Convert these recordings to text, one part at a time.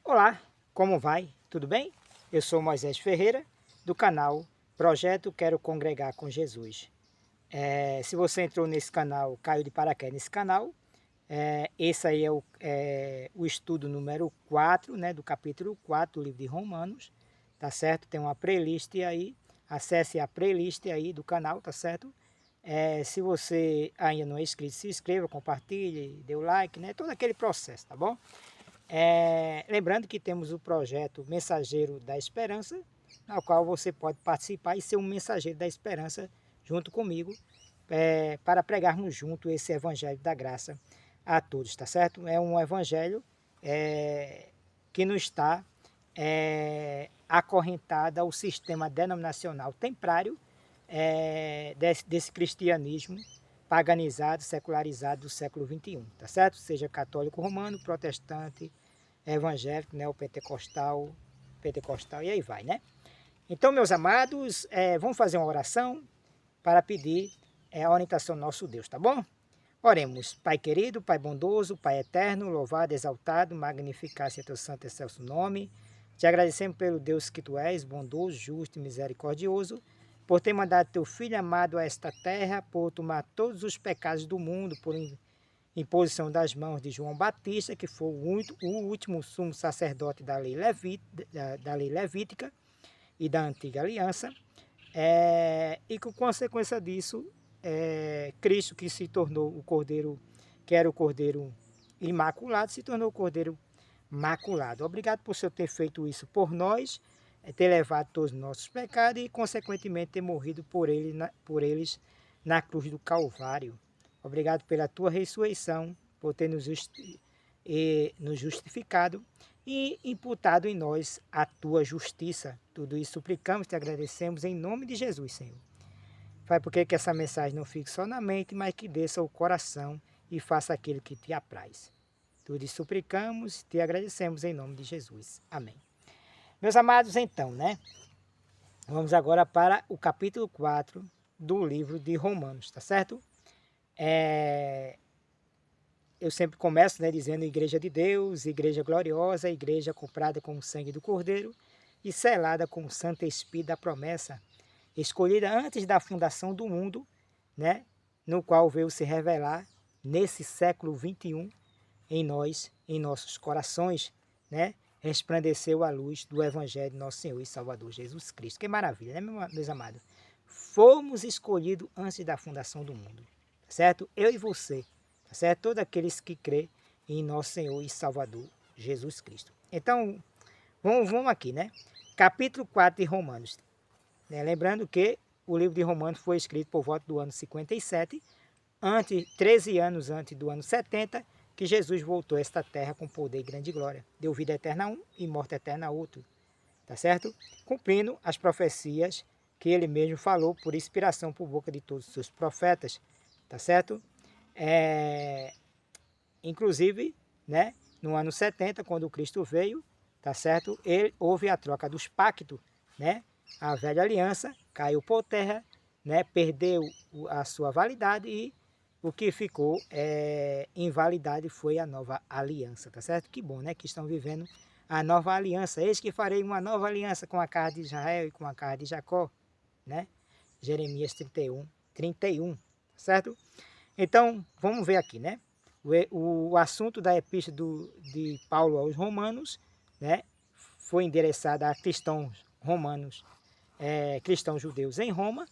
Olá, como vai? Tudo bem? Eu sou Moisés Ferreira, do canal Projeto Quero Congregar com Jesus. Se você entrou nesse canal, caiu de paraquedas nesse canal, esse aí é o estudo número 4, né, do capítulo 4 do livro de Romanos, tá certo? Tem uma playlist aí, acesse a playlist aí do canal, tá certo? Se você ainda não é inscrito, se inscreva, compartilhe, dê o like, né? Todo aquele processo, tá bom? Lembrando que temos o projeto Mensageiro da Esperança, na qual você pode participar e ser um mensageiro da esperança junto comigo, para pregarmos junto esse Evangelho da Graça a todos, tá certo? É um Evangelho que não está acorrentado ao sistema denominacional templário desse cristianismo paganizado, secularizado do século XXI, tá certo? Seja católico romano, protestante, evangélico, pentecostal e aí vai, né? Então, meus amados, vamos fazer uma oração para pedir a orientação do nosso Deus, tá bom? Oremos. Pai querido, Pai bondoso, Pai eterno, louvado, exaltado, magnificado seja teu santo e excelso nome. Te agradecemos pelo Deus que tu és, bondoso, justo e misericordioso, por ter mandado teu Filho amado a esta terra, por tomar todos os pecados do mundo, por imposição das mãos de João Batista, que foi o último sumo sacerdote da lei levítica e da antiga aliança, e com consequência disso, Cristo, que se tornou o Cordeiro, que era o Cordeiro imaculado, se tornou o Cordeiro maculado. Obrigado por Senhor ter feito isso por nós, ter levado todos os nossos pecados e, consequentemente, ter morrido por eles na cruz do Calvário. Obrigado pela tua ressurreição, por ter nos justificado e imputado em nós a tua justiça. Tudo isso suplicamos e te agradecemos em nome de Jesus, Senhor. Faz porque que essa mensagem não fique só na mente, mas que desça ao coração e faça aquilo que te apraz. Tudo isso suplicamos e te agradecemos em nome de Jesus. Amém. Meus amados, então, né? Vamos agora para o capítulo 4 do livro de Romanos, tá certo? Eu sempre começo, né, dizendo Igreja de Deus, Igreja gloriosa, Igreja comprada com o sangue do Cordeiro e selada com o Santo Espírito da promessa, escolhida antes da fundação do mundo, né, no qual veio se revelar nesse século XXI em nós, em nossos corações, né, resplandeceu a luz do Evangelho de nosso Senhor e Salvador Jesus Cristo. Que maravilha, né, meus amados? Fomos escolhidos antes da fundação do mundo, certo? Eu e você, certo? Todos aqueles que crê em nosso Senhor e Salvador Jesus Cristo. Então, vamos aqui, né? Capítulo 4 de Romanos. Né? Lembrando que o livro de Romanos foi escrito por volta do ano 57, 13 anos antes do ano 70, que Jesus voltou a esta terra com poder e grande glória. Deu vida eterna a um e morte eterna a outro. Tá certo? Cumprindo as profecias que ele mesmo falou por inspiração por boca de todos os seus profetas. Tá certo? Inclusive, né, no ano 70, quando o Cristo veio, tá certo? Houve a troca dos pactos, né? A velha aliança caiu por terra, né? Perdeu a sua validade e o que ficou em validade foi a nova aliança, tá certo? Que bom, né? Que estão vivendo a nova aliança. Eis que farei uma nova aliança com a casa de Israel e com a casa de Jacó, né? Jeremias 31, certo? Então, vamos ver aqui, né? O assunto da epístola de Paulo aos Romanos, né, foi endereçada a cristãos romanos, cristãos judeus em Roma.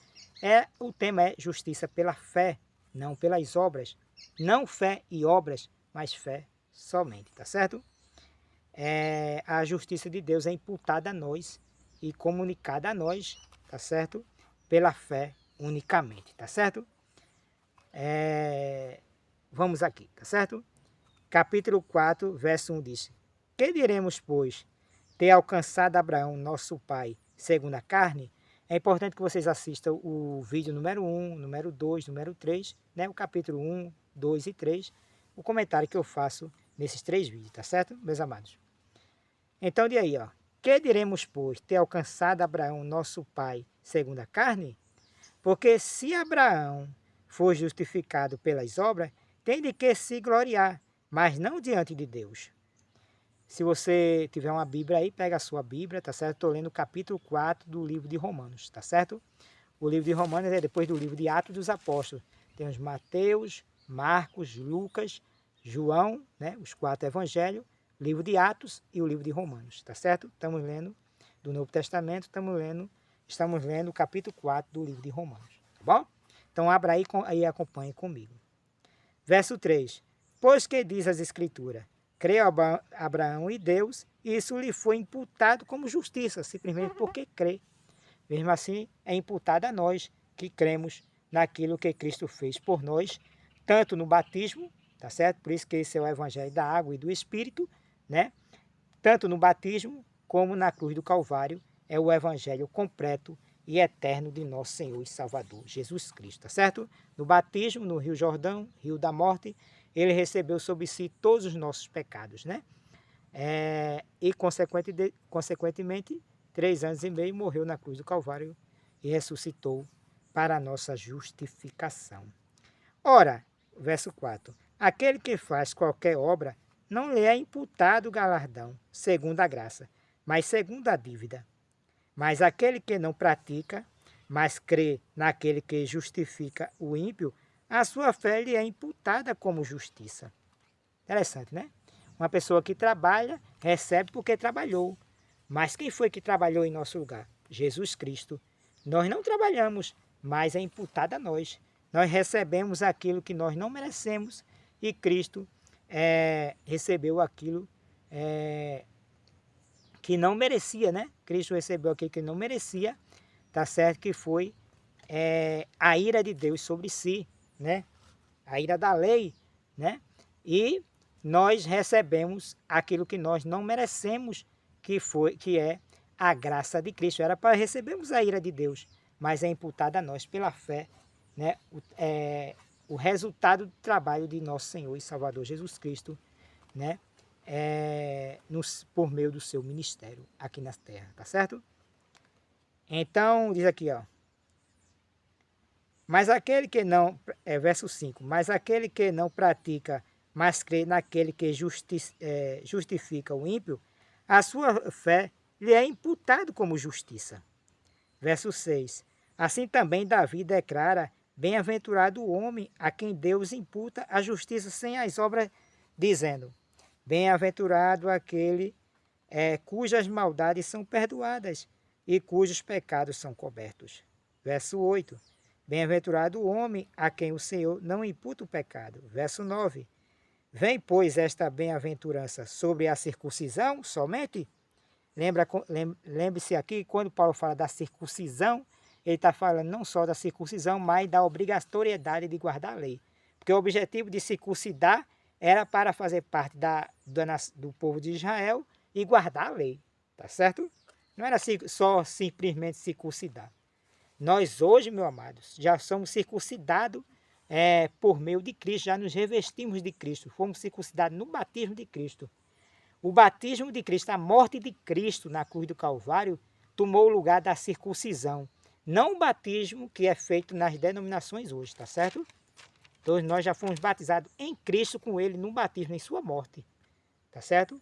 O tema é justiça pela fé, não pelas obras. Não fé e obras, mas fé somente, tá certo? A justiça de Deus é imputada a nós e comunicada a nós, tá certo? Pela fé unicamente, tá certo? Vamos aqui, tá certo? Capítulo 4, verso 1 diz: Que diremos, pois, ter alcançado Abraão, nosso pai, segundo a carne? É importante que vocês assistam o vídeo número 1, número 2, número 3, né? O capítulo 1, 2 e 3, o comentário que eu faço nesses 3 vídeos, tá certo, meus amados? Então, de aí, ó. Que diremos, pois, ter alcançado Abraão, nosso pai, segundo a carne? Porque se Abraão for justificado pelas obras, tem de que se gloriar, mas não diante de Deus. Se você tiver uma Bíblia aí, pega a sua Bíblia, tá certo? Estou lendo o capítulo 4 do livro de Romanos, tá certo? O livro de Romanos é depois do livro de Atos dos Apóstolos. Tem os Mateus, Marcos, Lucas, João, né? Os 4 evangelhos, livro de Atos e o livro de Romanos, tá certo? Estamos lendo do Novo Testamento, estamos lendo o capítulo 4 do livro de Romanos, tá bom? Então abra aí e acompanhe comigo. Verso 3. Pois que diz as Escrituras, creu Abraão e Deus, e isso lhe foi imputado como justiça, simplesmente porque crê. Mesmo assim, é imputado a nós que cremos naquilo que Cristo fez por nós, tanto no batismo, tá certo? Por isso que esse é o evangelho da água e do Espírito, né? Tanto no batismo como na cruz do Calvário, é o evangelho completo e eterno de nosso Senhor e Salvador, Jesus Cristo, tá certo? No batismo, no Rio Jordão, Rio da Morte, ele recebeu sobre si todos os nossos pecados, né? E consequentemente, 3 anos e meio morreu na cruz do Calvário e ressuscitou para a nossa justificação. Ora, verso 4, aquele que faz qualquer obra não lhe é imputado galardão, segundo a graça, mas segundo a dívida. Mas aquele que não pratica, mas crê naquele que justifica o ímpio, a sua fé lhe é imputada como justiça. Interessante, né? Uma pessoa que trabalha, recebe porque trabalhou. Mas quem foi que trabalhou em nosso lugar? Jesus Cristo. Nós não trabalhamos, mas é imputado a nós. Nós recebemos aquilo que nós não merecemos e Cristo recebeu aquilo que não merecia, né? Cristo recebeu aquilo que não merecia, tá certo? Que foi a ira de Deus sobre si, né? A ira da lei, né? E nós recebemos aquilo que nós não merecemos, que é a graça de Cristo. Era para recebermos a ira de Deus, mas é imputada a nós pela fé, né? O resultado do trabalho de nosso Senhor e Salvador Jesus Cristo, né? Por meio do seu ministério aqui na terra, tá certo? Então, diz aqui, ó. Mas aquele que não, verso 5, mas aquele que não pratica, mas crê naquele que justifica o ímpio, a sua fé lhe é imputado como justiça. Verso 6, assim também Davi declara, bem-aventurado o homem a quem Deus imputa a justiça sem as obras, dizendo, bem-aventurado aquele cujas maldades são perdoadas e cujos pecados são cobertos. Verso 8, bem-aventurado o homem a quem o Senhor não imputa o pecado. Verso 9, vem, pois, esta bem-aventurança sobre a circuncisão somente? Lembre-se aqui, quando Paulo fala da circuncisão, ele está falando não só da circuncisão, mas da obrigatoriedade de guardar a lei. Porque o objetivo de circuncidar era para fazer parte do povo de Israel e guardar a lei, tá certo? Não era só simplesmente circuncidar. Nós hoje, meus amados, já somos circuncidados por meio de Cristo, já nos revestimos de Cristo, fomos circuncidados no batismo de Cristo. O batismo de Cristo, a morte de Cristo na cruz do Calvário, tomou o lugar da circuncisão. Não o batismo que é feito nas denominações hoje, tá certo? Todos nós já fomos batizados em Cristo com Ele no batismo, em sua morte, tá certo?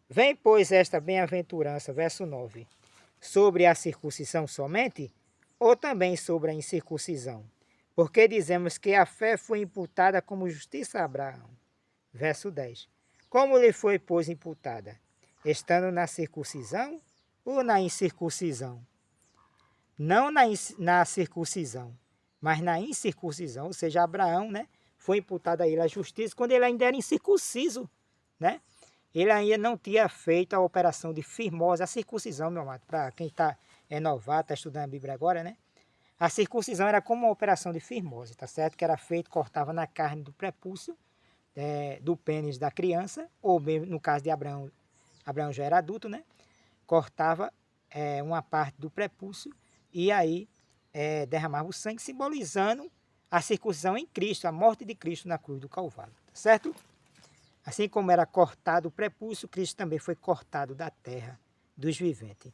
Vem, pois, esta bem-aventurança, verso 9, sobre a circuncisão somente, ou também sobre a incircuncisão? Porque dizemos que a fé foi imputada como justiça a Abraão. Verso 10. Como lhe foi, pois, imputada? Estando na circuncisão ou na incircuncisão? Não na circuncisão, mas na incircuncisão, ou seja, Abraão, né, foi imputado a ele a justiça quando ele ainda era incircunciso, né? Ele ainda não tinha feito a operação de firmose, a circuncisão, meu amado, para quem é novato, está estudando a Bíblia agora, né? A circuncisão era como uma operação de firmose, tá certo? Que era feito, cortava na carne do prepúcio, do pênis da criança, ou mesmo no caso de Abraão, Abraão já era adulto, né? Cortava uma parte do prepúcio e aí derramava o sangue, simbolizando a circuncisão em Cristo, a morte de Cristo na cruz do Calvário, tá certo? Assim como era cortado o prepúcio, Cristo também foi cortado da terra dos viventes.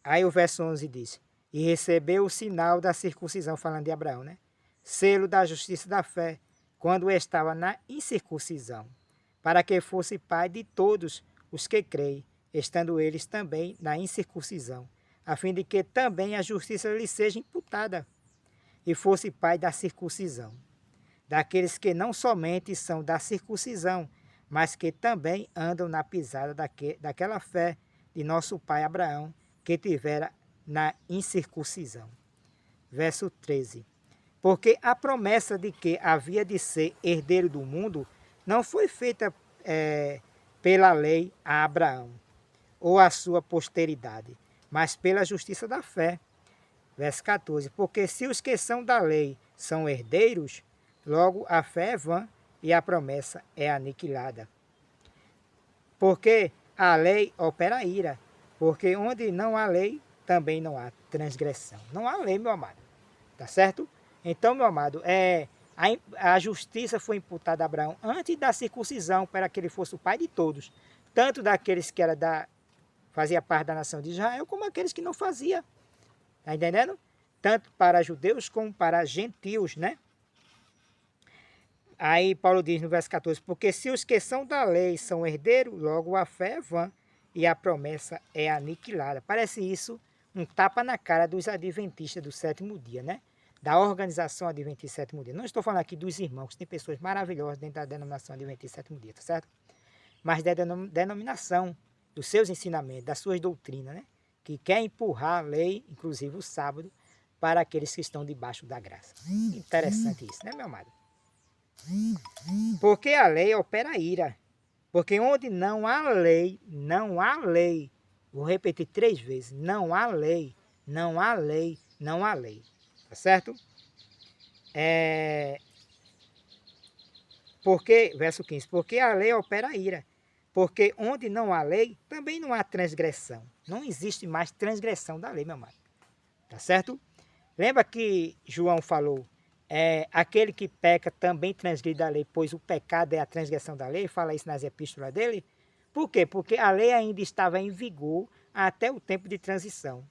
Aí o verso 11 diz, e recebeu o sinal da circuncisão, falando de Abraão, né? Selo da justiça da fé, quando estava na incircuncisão, para que fosse pai de todos os que creem, estando eles também na incircuncisão, a fim de que também a justiça lhe seja imputada, e fosse pai da circuncisão, daqueles que não somente são da circuncisão, mas que também andam na pisada daquela fé de nosso pai Abraão, que tivera na incircuncisão. Verso 13. Porque a promessa de que havia de ser herdeiro do mundo não foi feita pela lei a Abraão, ou a sua posteridade, mas pela justiça da fé. Verso 14. Porque se os que são da lei são herdeiros, logo a fé é vã e a promessa é aniquilada. Porque a lei opera ira, porque onde não há lei, também não há transgressão. Não há lei, meu amado. Tá certo? Então, meu amado, a justiça foi imputada a Abraão antes da circuncisão, para que ele fosse o pai de todos. Tanto daqueles que fazia parte da nação de Israel, como aqueles que não faziam. Está entendendo? Tanto para judeus como para gentios, né? Aí Paulo diz no verso 14, porque se os que são da lei são herdeiros, logo a fé é vã e a promessa é aniquilada. Parece isso um tapa na cara dos adventistas do sétimo dia, né? Da organização adventista do sétimo dia. Não estou falando aqui dos irmãos, tem pessoas maravilhosas dentro da denominação adventista do sétimo dia, tá certo? Mas da denominação, dos seus ensinamentos, das suas doutrinas, né? Que quer empurrar a lei, inclusive o sábado, para aqueles que estão debaixo da graça. Interessante isso, né, meu amado? Porque a lei opera ira. Porque onde não há lei, não há lei. Vou repetir 3 vezes. Não há lei, não há lei, não há lei. Tá certo? Porque, verso 15, porque a lei opera ira. Porque onde não há lei, também não há transgressão. Não existe mais transgressão da lei, meu amado. Tá certo? Lembra que João falou, aquele que peca também transgride a lei, pois o pecado é a transgressão da lei, fala isso nas epístolas dele. Por quê? Porque a lei ainda estava em vigor até o tempo de transição.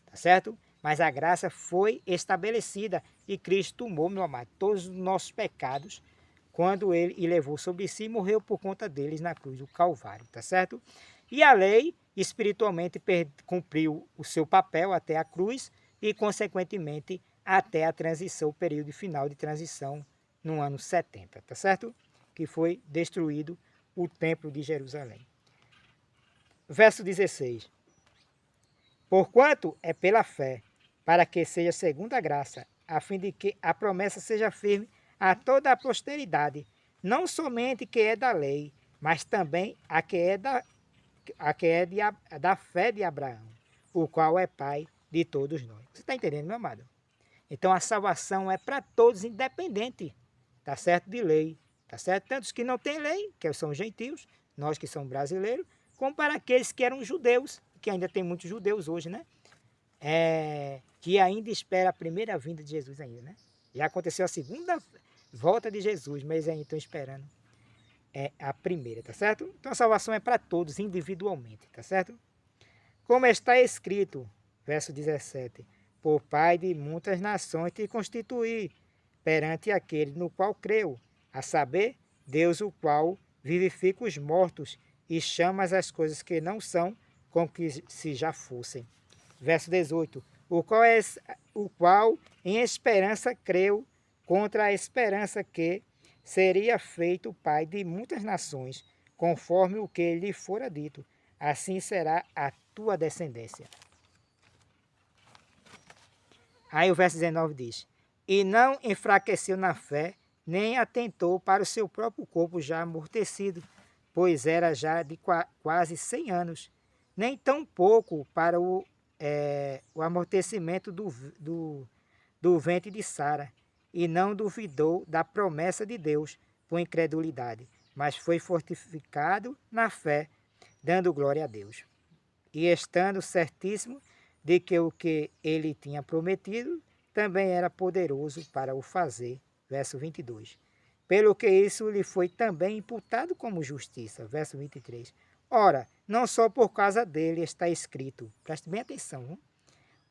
Tá certo? Mas a graça foi estabelecida e Cristo tomou, meu amado, todos os nossos pecados quando ele levou sobre si e morreu por conta deles na cruz do Calvário, tá certo? E a lei espiritualmente cumpriu o seu papel até a cruz e, consequentemente, até a transição, o período final de transição no ano 70, tá certo? Que foi destruído o templo de Jerusalém. Verso 16. Porquanto é pela fé, para que seja segundo a graça, a fim de que a promessa seja firme a toda a posteridade, não somente que é da lei, mas também a que é da fé de Abraão, o qual é pai de todos nós. Você está entendendo, meu amado? Então a salvação é para todos, independente, tá certo, de lei, tá certo? Tanto os que não têm lei, que são gentios, nós que somos brasileiros, como para aqueles que eram judeus, que ainda tem muitos judeus hoje, né? Que ainda espera a primeira vinda de Jesus ainda, né? Já aconteceu a segunda volta de Jesus, mas ainda estão esperando a primeira, tá certo? Então a salvação é para todos, individualmente, tá certo? Como está escrito, verso 17, por pai de muitas nações te constituí perante aquele no qual creu, a saber, Deus o qual vivifica os mortos e chama as coisas que não são como que se já fossem. Verso 18, o qual em esperança creu contra a esperança que seria feito pai de muitas nações, conforme o que lhe fora dito, assim será a tua descendência. Aí o verso 19 diz, e não enfraqueceu na fé, nem atentou para o seu próprio corpo já amortecido, pois era já de quase 100 anos, nem tão pouco para o amortecimento do ventre de Sara, e não duvidou da promessa de Deus por incredulidade, mas foi fortificado na fé, dando glória a Deus. E estando certíssimo de que o que ele tinha prometido também era poderoso para o fazer. Verso 22. Pelo que isso lhe foi também imputado como justiça. Verso 23. Ora, não só por causa dele está escrito, preste bem atenção, hein?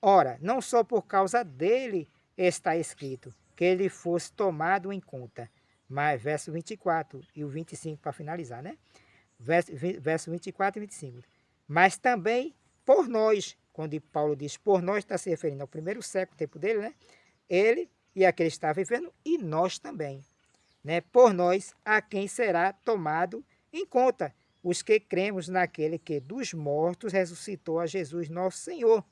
Ora, não só por causa dele está escrito, que ele fosse tomado em conta, Mas verso 24 e o 25 para finalizar, né? Verso 24 e 25. Mas também por nós, quando Paulo diz por nós, está se referindo ao primeiro século, tempo dele, né? Ele e aquele que está vivendo, e nós também, né? Por nós, a quem será tomado em conta, os que cremos naquele que dos mortos ressuscitou a Jesus nosso Senhor,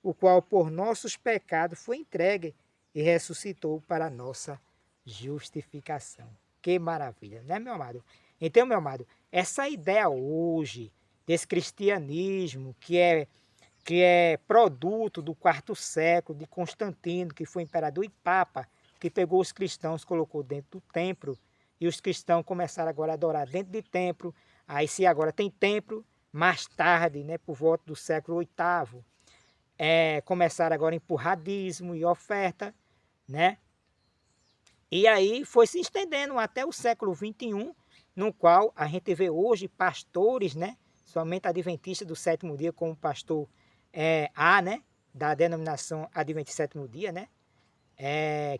o qual por nossos pecados foi entregue e ressuscitou para a nossa justificação. Que maravilha, né, meu amado? Então, meu amado, essa ideia hoje desse cristianismo que é produto do quarto século de Constantino, que foi imperador e papa, que pegou os cristãos, colocou dentro do templo, e os cristãos começaram agora a adorar dentro de templo. Aí se agora tem templo, mais tarde, né, por volta do século VIII, começaram agora a empurrar dízimo e oferta, né? E aí foi se estendendo até o século XXI, no qual a gente vê hoje pastores, né? Somente adventistas do sétimo dia, como o pastor A, né? Da denominação Adventista Sétimo Dia, né?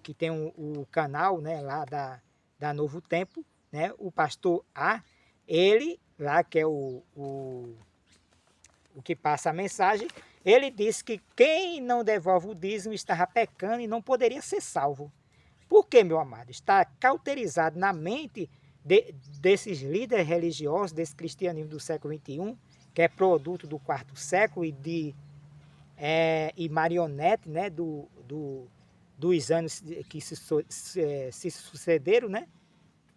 Que tem o canal, né? Lá da Novo Tempo, né? O pastor A, ele, lá que é o que passa a mensagem, ele disse que quem não devolve o dízimo estava pecando e não poderia ser salvo. Por quê, meu amado? Está cauterizado na mente desses líderes religiosos, desse cristianismo do século XXI, que é produto do quarto século e marionete, né, dos anos que se sucederam, né,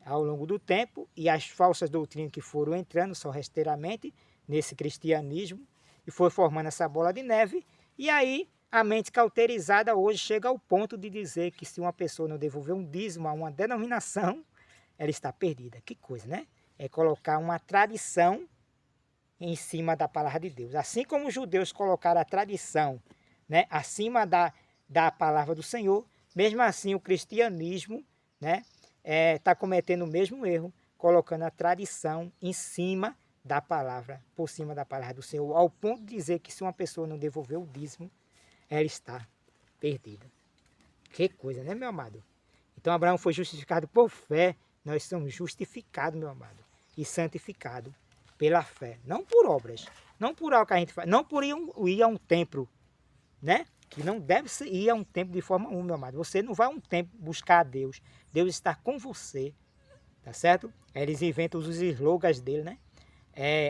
ao longo do tempo, e as falsas doutrinas que foram entrando só rasteiramente nesse cristianismo, e foi formando essa bola de neve, e aí a mente cauterizada hoje chega ao ponto de dizer que se uma pessoa não devolver um dízimo a uma denominação, ela está perdida. Que coisa, né? É colocar uma tradição em cima da palavra de Deus. Assim como os judeus colocaram a tradição, né, acima da palavra do Senhor, mesmo assim o cristianismo, né, está cometendo o mesmo erro, colocando a tradição em cima da palavra, por cima da palavra do Senhor, ao ponto de dizer que se uma pessoa não devolver o dízimo, ela está perdida. Que coisa, né, meu amado? Então Abraão foi justificado por fé, nós somos justificados, meu amado, e santificados pela fé, não por obras, não por algo que a gente faz, não por ir a um templo, né? Que não deve ir a um templo de forma alguma, meu amado. Você não vai a um templo buscar a Deus, Deus está com você, tá certo? Eles inventam os slogans dele, né?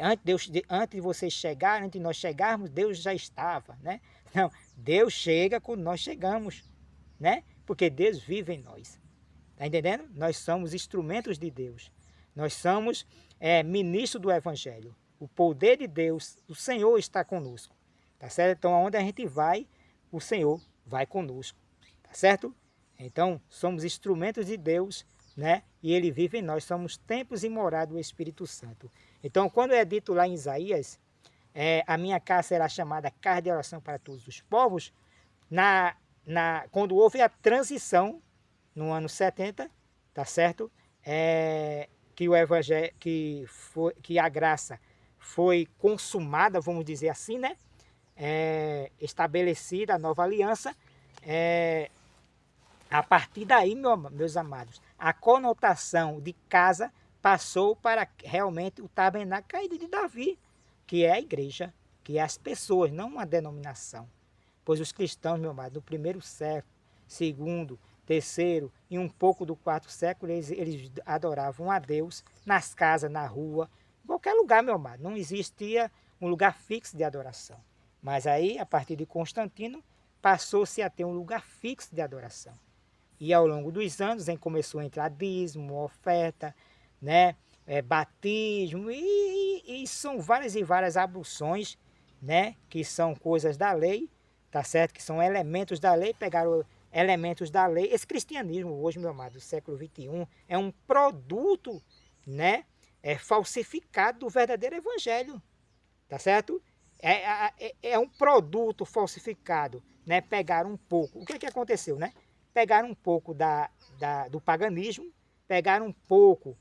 Antes de vocês chegarem, antes de nós chegarmos, Deus já estava, né? Não, Deus chega quando nós chegamos, né? Porque Deus vive em nós. Tá entendendo? Nós somos instrumentos de Deus. Nós somos ministros do Evangelho. O poder de Deus, o Senhor está conosco. Tá certo? Então, aonde a gente vai, o Senhor vai conosco. Tá certo? Então, somos instrumentos de Deus, né? E Ele vive em nós. Somos templos e morada do Espírito Santo. Então, quando é dito lá em Isaías, a minha casa será chamada casa de oração para todos os povos, quando houve a transição, no ano 70, tá certo? Que o evangelho, que a graça foi consumada, vamos dizer assim, né? Estabelecida a nova aliança. A partir daí, meus amados, a conotação de casa passou para realmente o tabernáculo caído de Davi, que é a igreja, que é as pessoas, não uma denominação. Pois os cristãos, meu amado, no primeiro século, segundo, terceiro e um pouco do quarto século, eles adoravam a Deus nas casas, na rua, em qualquer lugar, meu amado. Não existia um lugar fixo de adoração. Mas aí, a partir de Constantino, passou-se a ter um lugar fixo de adoração. E ao longo dos anos, começou a entrar dízimo, oferta, né? Batismo, e são várias e várias abluções, né? Que são coisas da lei, tá certo? Que são elementos da lei, pegaram elementos da lei. Esse cristianismo hoje, meu amado, do século XXI, é um produto, né? Falsificado do verdadeiro evangelho, tá certo? É um produto falsificado, né? Pegaram um pouco. O que aconteceu, né? Pegaram um pouco do paganismo, pegaram um pouco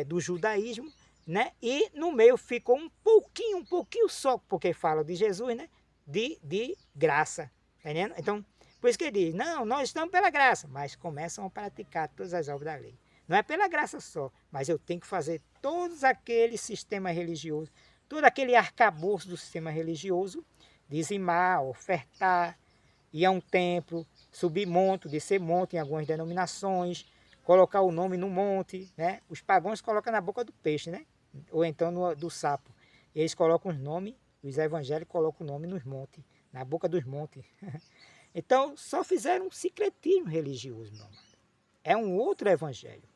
do judaísmo, né? E no meio ficou um pouquinho só, porque fala de Jesus, né? De graça, tá entendendo? Então, por isso que ele diz, não, nós estamos pela graça, mas começam a praticar todas as obras da lei. Não é pela graça só, mas eu tenho que fazer todos aqueles sistemas religiosos, todo aquele arcabouço do sistema religioso, dizimar, ofertar, ir a um templo, subir monte, descer monte em algumas denominações, colocar o nome no monte, né? Os pagãos colocam na boca do peixe, né? Ou então do sapo. Eles colocam os nomes, os evangélicos colocam o nome nos montes, na boca dos montes. Então, só fizeram um secretismo religioso, meu amado. É um outro evangelho.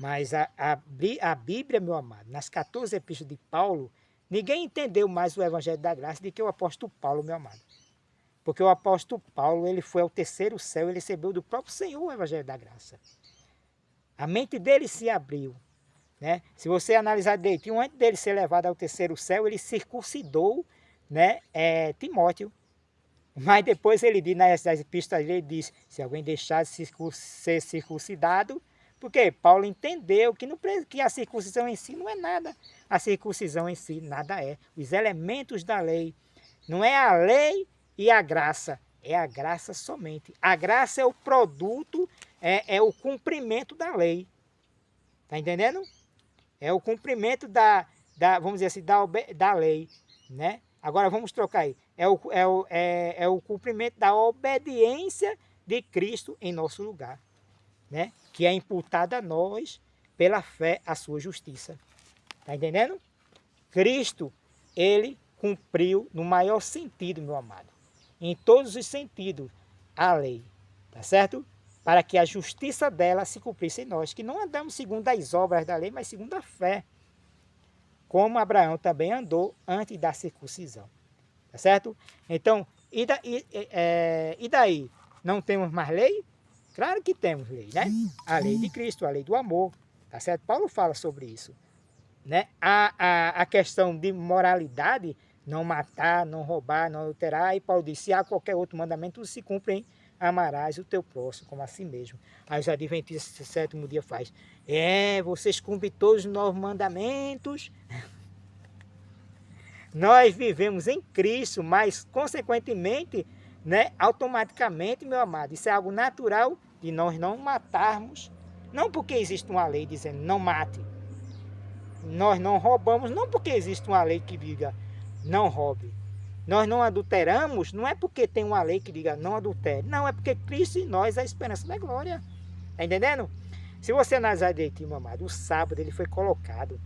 Mas a Bíblia, meu amado, nas 14 epístolas de Paulo, ninguém entendeu mais o evangelho da graça do que o apóstolo Paulo, meu amado. Porque o apóstolo Paulo, ele foi ao terceiro céu, ele recebeu do próprio Senhor o evangelho da graça. A mente dele se abriu, né? Se você analisar direitinho, antes dele ser levado ao terceiro céu, ele circuncidou, né, Timóteo. Mas depois ele diz, nas epístolas ele diz, se alguém deixar de ser circuncidado, porque Paulo entendeu que a circuncisão em si não é nada. A circuncisão em si nada é. Os elementos da lei. Não é a lei e a graça. É a graça somente. A graça é o produto, é o cumprimento da lei. Está entendendo? É o cumprimento vamos dizer assim, da lei. Né? Agora vamos trocar aí. É o cumprimento da obediência de Cristo em nosso lugar. Né? Que é imputada a nós pela fé a sua justiça. Está entendendo? Cristo, ele cumpriu no maior sentido, meu amado. Em todos os sentidos, a lei. Tá certo? Para que a justiça dela se cumprisse em nós, que não andamos segundo as obras da lei, mas segundo a fé. Como Abraão também andou antes da circuncisão. Tá certo? Então, e daí? Não temos mais lei? Claro que temos lei, né? A lei de Cristo, a lei do amor, tá certo? Paulo fala sobre isso, né? A questão de moralidade, não matar, não roubar, não adulterar, e Paulo diz, se há qualquer outro mandamento, se cumpre, amarás o teu próximo como a si mesmo. Aí os adventistas, no sétimo dia faz, vocês cumprem todos os novos mandamentos. Nós vivemos em Cristo, mas consequentemente, né, automaticamente, meu amado, isso é algo natural de nós não matarmos, não porque existe uma lei dizendo não mate. Nós não roubamos, não porque existe uma lei que diga não roube. Nós não adulteramos, não é porque tem uma lei que diga não adultere. Não, é porque Cristo em nós é a esperança da glória. Está entendendo? Se você analisar direitinho, meu amado, o sábado ele foi colocado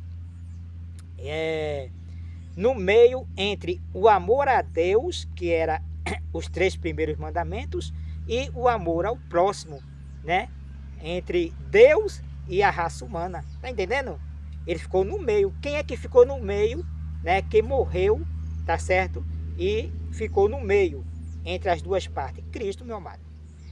no meio entre o amor a Deus, que era os 3 primeiros mandamentos, e o amor ao próximo, né? Entre Deus e a raça humana. Tá entendendo? Ele ficou no meio. Quem é que ficou no meio, né? Quem morreu, tá certo? E ficou no meio, entre as duas partes. Cristo, meu amado.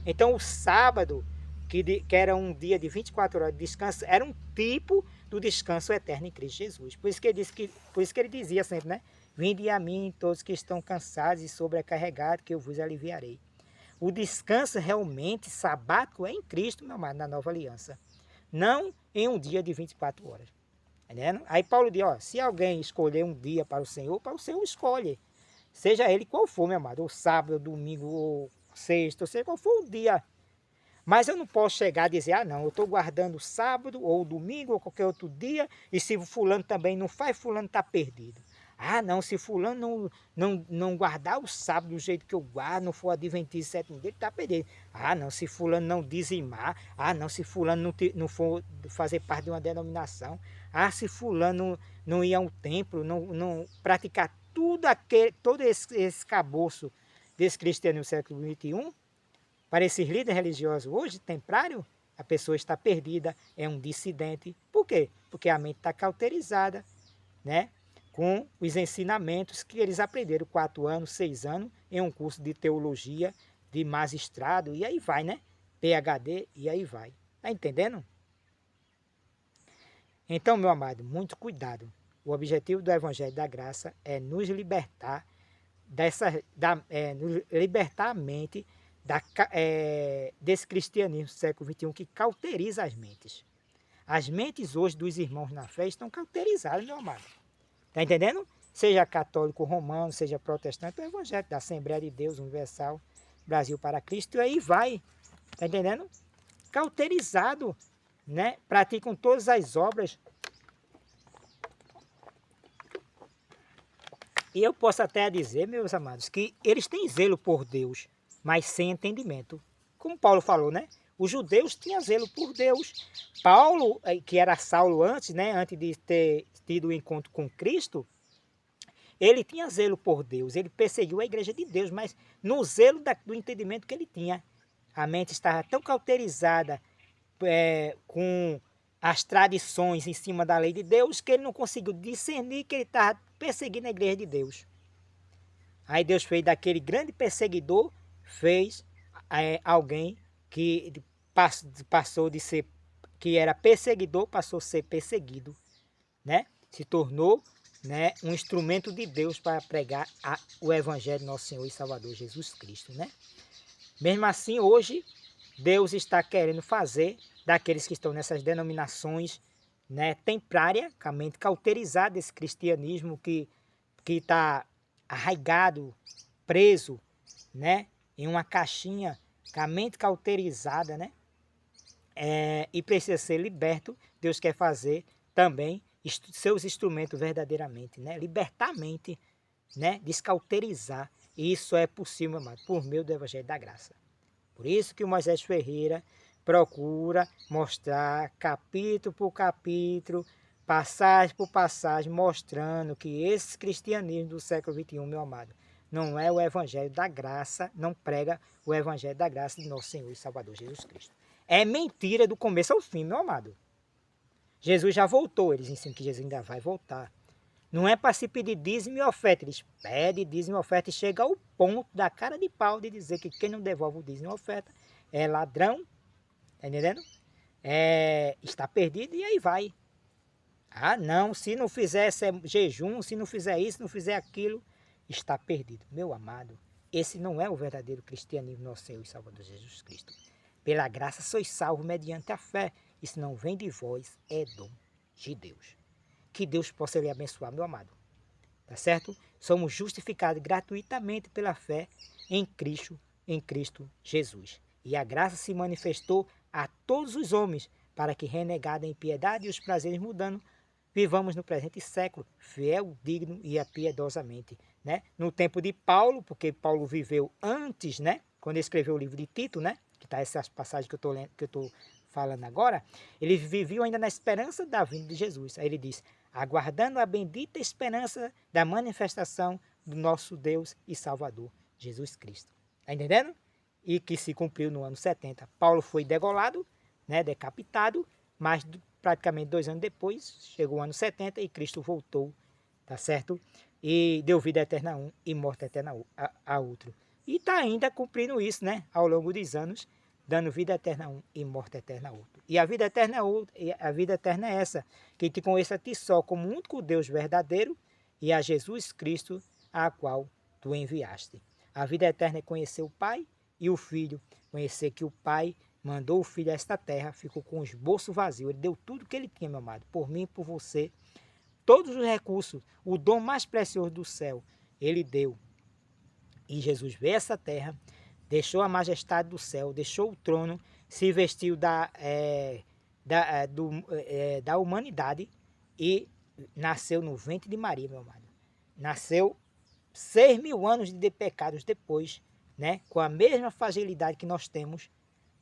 Então o sábado, que era um dia de 24 horas de descanso, era um tipo do descanso eterno em Cristo Jesus. Por isso que ele dizia sempre, né? Vinde a mim todos que estão cansados e sobrecarregados, que eu vos aliviarei. O descanso realmente sabático é em Cristo, meu amado, na nova aliança. Não em um dia de 24 horas. Entendendo? Aí Paulo diz, se alguém escolher um dia para o Senhor escolhe. Seja ele qual for, meu amado, ou sábado, ou domingo, ou sexta, ou seja qual for o dia. Mas eu não posso chegar a dizer, não, eu estou guardando sábado, ou domingo, ou qualquer outro dia, e se fulano também não faz, fulano está perdido. Não, se fulano não guardar o sábado do jeito que eu guardo, não for adventista sétimo dia, ele está perdido. Não, se fulano não dizimar, não, se fulano não for fazer parte de uma denominação, se fulano não ir a um templo, não praticar todo esse caboço desse cristianismo do século XXI, para esses líderes religiosos hoje, templário, a pessoa está perdida, é um dissidente. Por quê? Porque a mente está cauterizada, né? Com os ensinamentos que eles aprenderam 4 anos, 6 anos, em um curso de teologia, de magistrado, e aí vai, né? PhD, e aí vai. Tá entendendo? Então, meu amado, muito cuidado. O objetivo do Evangelho da Graça é nos libertar, nos libertar a mente desse cristianismo do século XXI que cauteriza as mentes. As mentes hoje dos irmãos na fé estão cauterizadas, meu amado. Está entendendo? Seja católico romano, seja protestante, o evangelho da Assembleia de Deus Universal, Brasil para Cristo, e aí vai. Está entendendo? Cauterizado. né, praticam todas as obras. E eu posso até dizer, meus amados, que eles têm zelo por Deus, mas sem entendimento. Como Paulo falou, né? Os judeus tinham zelo por Deus. Paulo, que era Saulo antes, né? Antes de ter tido o encontro com Cristo, ele tinha zelo por Deus. Ele perseguiu a igreja de Deus, mas no zelo do entendimento que ele tinha, a mente estava tão cauterizada com as tradições em cima da lei de Deus que ele não conseguiu discernir que ele estava perseguindo a igreja de Deus. Aí Deus fez daquele grande perseguidor, fez alguém que passou de ser, que era perseguidor, passou a ser perseguido, né? Se tornou, né, um instrumento de Deus para pregar o evangelho do nosso Senhor e Salvador Jesus Cristo, né? Mesmo assim, hoje, Deus está querendo fazer daqueles que estão nessas denominações, né, templária, com a mente cauterizada desse cristianismo que está arraigado, preso, né, em uma caixinha, com a mente cauterizada, né, e precisa ser liberto. Deus quer fazer também seus instrumentos verdadeiramente, né, libertar a mente, né, descauterizar. E isso é possível, meu amado, por meio do Evangelho da Graça. Por isso que o Moisés Ferreira procura mostrar capítulo por capítulo, passagem por passagem, mostrando que esse cristianismo do século XXI, meu amado, não é o Evangelho da Graça, não prega o Evangelho da Graça de nosso Senhor e Salvador Jesus Cristo. É mentira do começo ao fim, meu amado. Jesus já voltou, eles ensinam que Jesus ainda vai voltar. Não é para se pedir dízimo e oferta. Eles pedem dízimo e oferta e chega ao ponto da cara de pau de dizer que quem não devolve o dízimo e oferta é ladrão, tá entendendo? Está perdido e aí vai. Ah, não, se não fizer esse jejum, se não fizer isso, se não fizer aquilo, está perdido. Meu amado, esse não é o verdadeiro cristianismo nosso Senhor e Salvador Jesus Cristo. Pela graça sois salvos mediante a fé. Isso não vem de vós, é dom de Deus. Que Deus possa lhe abençoar, meu amado. Tá certo? Somos justificados gratuitamente pela fé em Cristo Jesus. E a graça se manifestou a todos os homens, para que, renegada a impiedade e os prazeres mudando, vivamos no presente século, fiel, digno e piedosamente. Né? No tempo de Paulo, porque Paulo viveu antes, né? Quando ele escreveu o livro de Tito, né? Que está essas passagens que eu estou falando agora, ele viveu ainda na esperança da vinda de Jesus. Aí ele diz: aguardando a bendita esperança da manifestação do nosso Deus e Salvador, Jesus Cristo. Está entendendo? E que se cumpriu no ano 70. Paulo foi degolado, né, decapitado, mas praticamente 2 anos depois, chegou o ano 70 e Cristo voltou, tá certo? E deu vida eterna a um e morte eterna a outro. E está ainda cumprindo isso, né, ao longo dos anos, dando vida eterna a um e morte eterna a outro. E a vida eterna é essa, que te conheça a ti só como único Deus verdadeiro e a Jesus Cristo, a qual tu enviaste. A vida eterna é conhecer o Pai e o Filho, conhecer que o Pai mandou o Filho a esta terra, ficou com os bolsos vazios, ele deu tudo que ele tinha, meu amado, por mim e por você, todos os recursos, o dom mais precioso do céu, ele deu. E Jesus veio a essa terra, deixou a majestade do céu, deixou o trono, se vestiu da humanidade e nasceu no ventre de Maria, meu amado. Nasceu 6.000 anos de pecados depois, né? Com a mesma fragilidade que nós temos,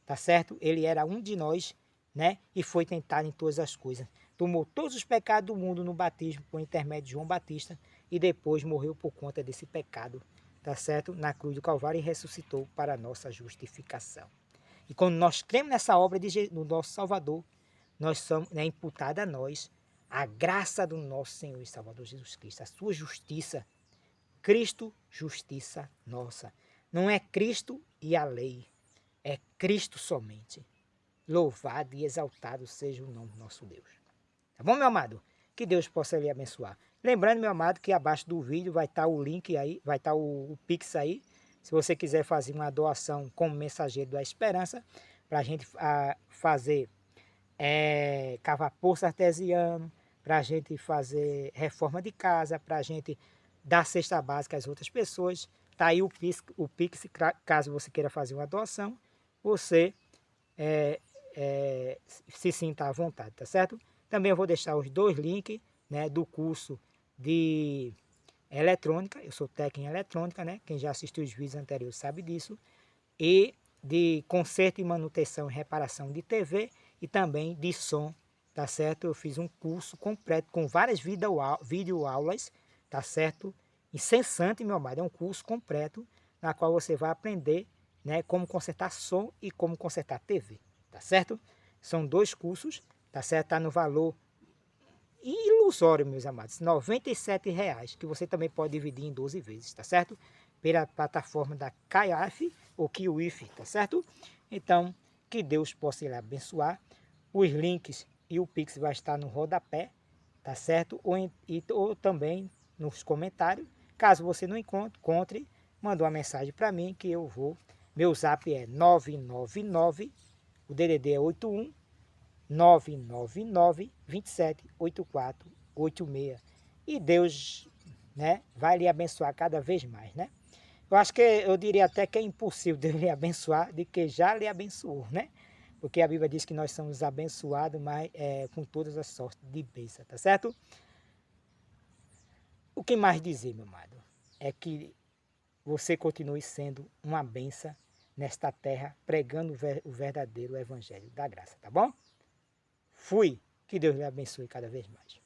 tá certo? Ele era um de nós, né? E foi tentado em todas as coisas. Tomou todos os pecados do mundo no batismo por intermédio de João Batista e depois morreu por conta desse pecado, tá certo? Na cruz do Calvário e ressuscitou para a nossa justificação. E quando nós cremos nessa obra do nosso Salvador, nós somos, né, imputada a nós a graça do nosso Senhor e Salvador Jesus Cristo, a sua justiça. Cristo, justiça nossa. Não é Cristo e a lei, é Cristo somente. Louvado e exaltado seja o nome do nosso Deus. Tá bom, meu amado? Que Deus possa lhe abençoar. Lembrando, meu amado, que abaixo do vídeo vai estar o link aí, vai estar o Pix aí. Se você quiser fazer uma doação como mensageiro da esperança, para a gente fazer cavar poço artesiano, para a gente fazer reforma de casa, para a gente dar cesta básica às outras pessoas. Está aí o Pix, caso você queira fazer uma doação, você se sinta à vontade, tá certo? Também eu vou deixar os dois links, né, do curso de eletrônica, eu sou técnico em eletrônica, né? Quem já assistiu os vídeos anteriores sabe disso. E de conserto e manutenção e reparação de TV e também de som, tá certo? Eu fiz um curso completo com várias videoaulas, tá certo? Incessante, meu amado, é um curso completo na qual você vai aprender, né, como consertar som e como consertar TV, tá certo? São dois cursos, tá certo? Tá no valor ilusório, meus amados, R$ 97,00, que você também pode dividir em 12 vezes, tá certo? Pela plataforma da Kaiaf ou Kiwif, tá certo? Então, que Deus possa lhe abençoar. Os links e o Pix vai estar no rodapé, tá certo? Ou também nos comentários. Caso você não encontre, manda uma mensagem para mim que eu vou. Meu zap é 999, o DDD é 81 999 27 84 86. E Deus, né, vai lhe abençoar cada vez mais, né? Eu acho que eu diria até que é impossível Deus lhe abençoar de que já lhe abençoou, né? Porque a Bíblia diz que nós somos abençoados, mas com todas as sortes de bênção, tá certo? O que mais dizer, meu amado, é que você continue sendo uma bênção nesta terra, pregando o verdadeiro evangelho da graça, tá bom? Fui. Que Deus lhe abençoe cada vez mais.